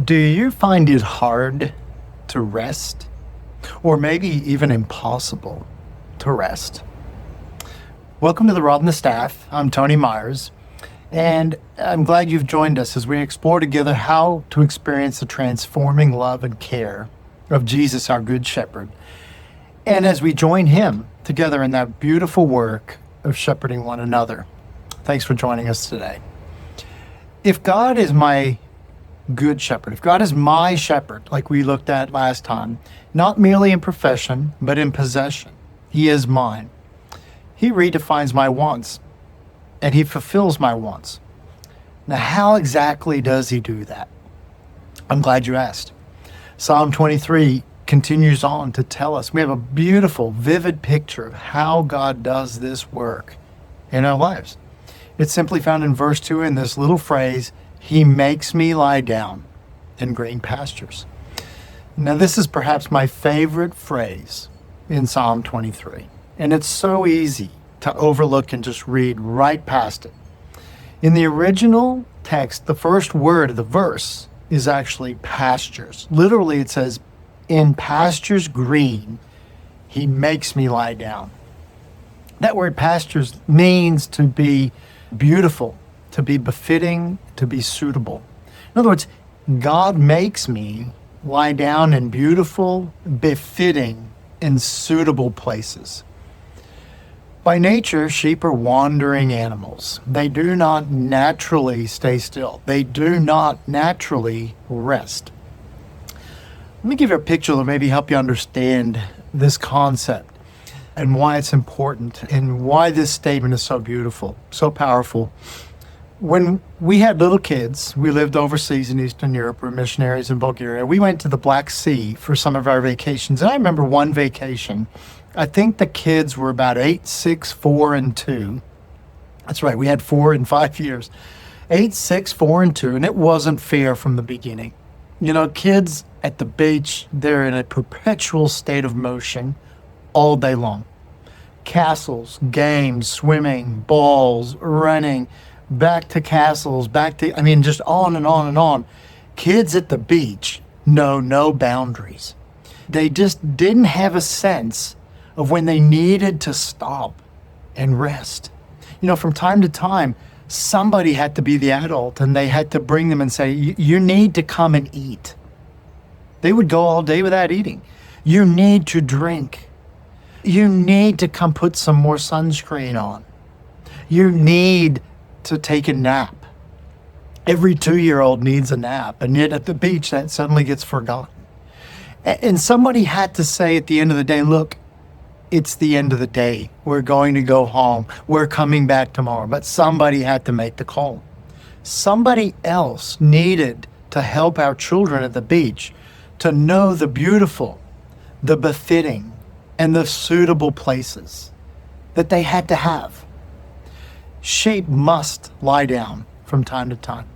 Do you find it hard to rest? Or maybe even impossible to rest? Welcome to the Rod and the Staff. I'm Tony Myers, and I'm glad you've joined us as we explore together how to experience the transforming love and care of Jesus, our Good Shepherd, and as we join him together in that beautiful work of shepherding one another. Thanks for joining us today. If God is my Good Shepherd, if God is my shepherd, like we looked at last time, not merely in profession, but in possession, he is mine. He redefines my wants, and he fulfills my wants. Now, how exactly does he do that? I'm glad you asked. Psalm 23 continues on to tell us. We have a beautiful, vivid picture of how God does this work in our lives. It's simply found in verse 2 in this little phrase, "He makes me lie down in green pastures." Now, this is perhaps my favorite phrase in Psalm 23, and it's so easy to overlook and just read right past it. In the original text, the first word of the verse is actually pastures. Literally, it says, "In pastures green, he makes me lie down." That word pastures means to be beautiful, to be befitting, to be suitable. In other words, God makes me lie down in beautiful, befitting, and suitable places. By nature, sheep are wandering animals. They do not naturally stay still. They do not naturally rest. Let me give you a picture that maybe help you understand this concept and why it's important and why this statement is so beautiful, so powerful. When we had little kids, we lived overseas in Eastern Europe. We're missionaries in Bulgaria. We went to the Black Sea for some of our vacations. And I remember one vacation, I think the kids were about 8, 6, 4, and 2. That's right, we had 4 and 5 years. 8, 6, 4, and 2, and it wasn't fair from the beginning. You know, kids at the beach, they're in a perpetual state of motion all day long. Castles, games, swimming, balls, running, back to castles, just on and on and on. Kids at the beach know no boundaries. They just didn't have a sense of when they needed to stop and rest. You know, from time to time, somebody had to be the adult and they had to bring them and say, you need to come and eat. They would go all day without eating. You need to drink. You need to come put some more sunscreen on. You need to take a nap. Every 2-year-old needs a nap, and yet at the beach that suddenly gets forgotten. And somebody had to say at the end of the day, look, it's the end of the day. We're going to go home. We're coming back tomorrow. But somebody had to make the call. Somebody else needed to help our children at the beach to know the beautiful, the befitting, and the suitable places that they had to have. Sheep must lie down from time to time.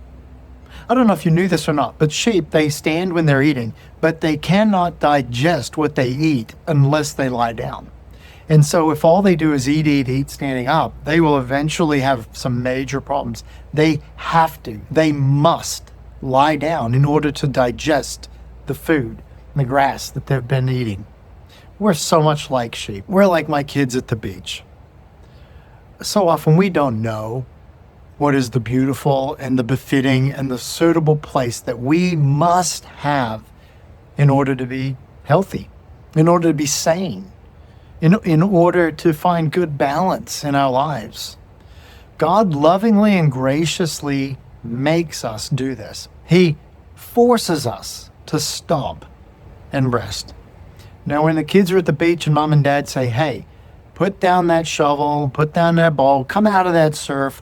I don't know if you knew this or not, but sheep, they stand when they're eating, but they cannot digest what they eat unless they lie down. And so if all they do is eat standing up, they will eventually have some major problems. They must lie down in order to digest the food, the grass that they've been eating. We're so much like sheep. We're like my kids at the beach. So often we don't know what is the beautiful and the befitting and the suitable place that we must have in order to be healthy, in order to be sane, in order to find good balance in our lives. God lovingly and graciously makes us do this. He forces us to stop and rest. Now, when the kids are at the beach and mom and dad say, hey, put down that shovel, put down that ball, come out of that surf,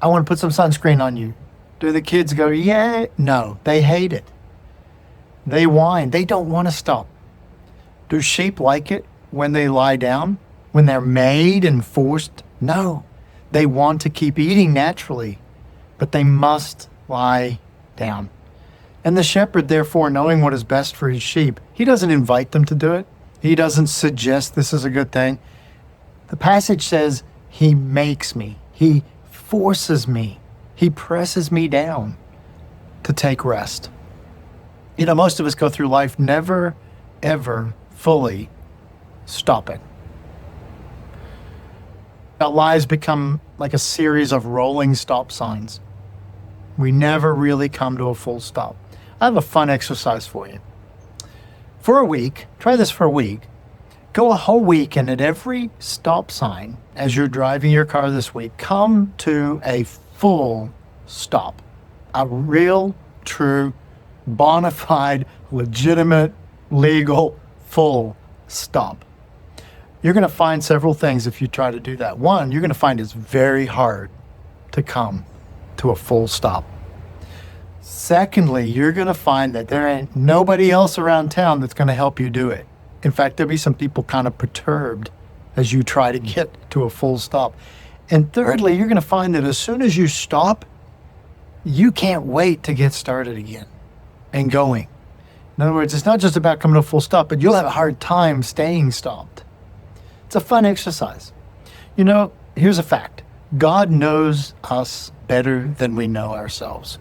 I want to put some sunscreen on you. Do the kids go, yeah? No, they hate it. They whine. They don't want to stop. Do sheep like it when they lie down? When they're made and forced? No. They want to keep eating naturally, but they must lie down. And the shepherd, therefore, knowing what is best for his sheep, he doesn't invite them to do it. He doesn't suggest this is a good thing. The passage says, he makes me. He forces me. He presses me down to take rest. Most of us go through life never, ever fully stopping. Our lives become like a series of rolling stop signs. We never really come to a full stop. I have a fun exercise for you. For a week, try this for a week. Go a whole week, and at every stop sign, as you're driving your car this week, come to a full stop. A real, true, bona fide, legitimate, legal, full stop. You're going to find several things if you try to do that. One, you're going to find it's very hard to come to a full stop. Secondly, you're going to find that there ain't nobody else around town that's going to help you do it. In fact, there'll be some people kind of perturbed as you try to get to a full stop. And thirdly, you're going to find that as soon as you stop, you can't wait to get started again and going. In other words, it's not just about coming to a full stop, but you'll have a hard time staying stopped. It's a fun exercise. Here's a fact. God knows us better than we know ourselves.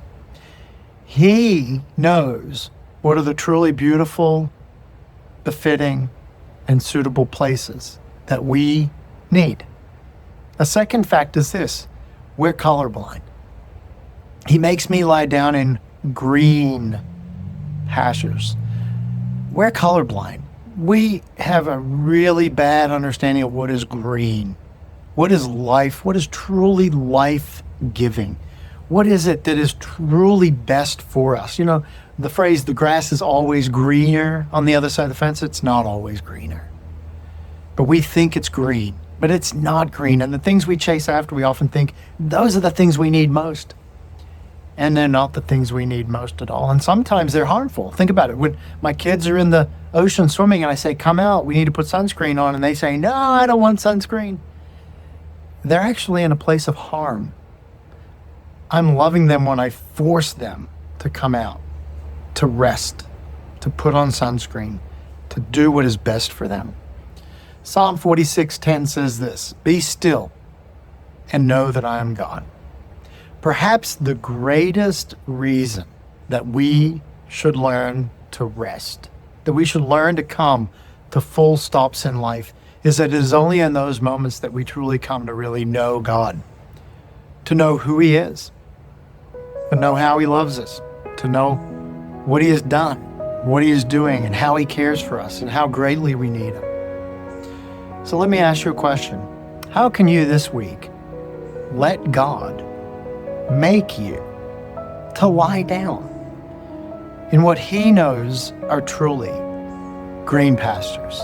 He knows what are the truly beautiful, befitting, and suitable places that we need. A second fact is this: we're colorblind. He makes me lie down in green pastures. We're colorblind. We have a really bad understanding of what is green. What is life? What is truly life-giving? What is it that is truly best for us? The phrase, the grass is always greener on the other side of the fence, it's not always greener. But we think it's green, but it's not green. And the things we chase after, we often think those are the things we need most. And they're not the things we need most at all. And sometimes they're harmful. Think about it. When my kids are in the ocean swimming and I say, come out, we need to put sunscreen on, and they say, no, I don't want sunscreen. They're actually in a place of harm. I'm loving them when I force them to come out, to rest, to put on sunscreen, to do what is best for them. Psalm 46:10 says this: be still and know that I am God. Perhaps the greatest reason that we should learn to rest, that we should learn to come to full stops in life, is that it is only in those moments that we truly come to really know God, to know who He is, to know how He loves us, to know what He has done, what He is doing, and how He cares for us, and how greatly we need Him. So let me ask you a question. How can you this week let God make you to lie down in what He knows are truly green pastures?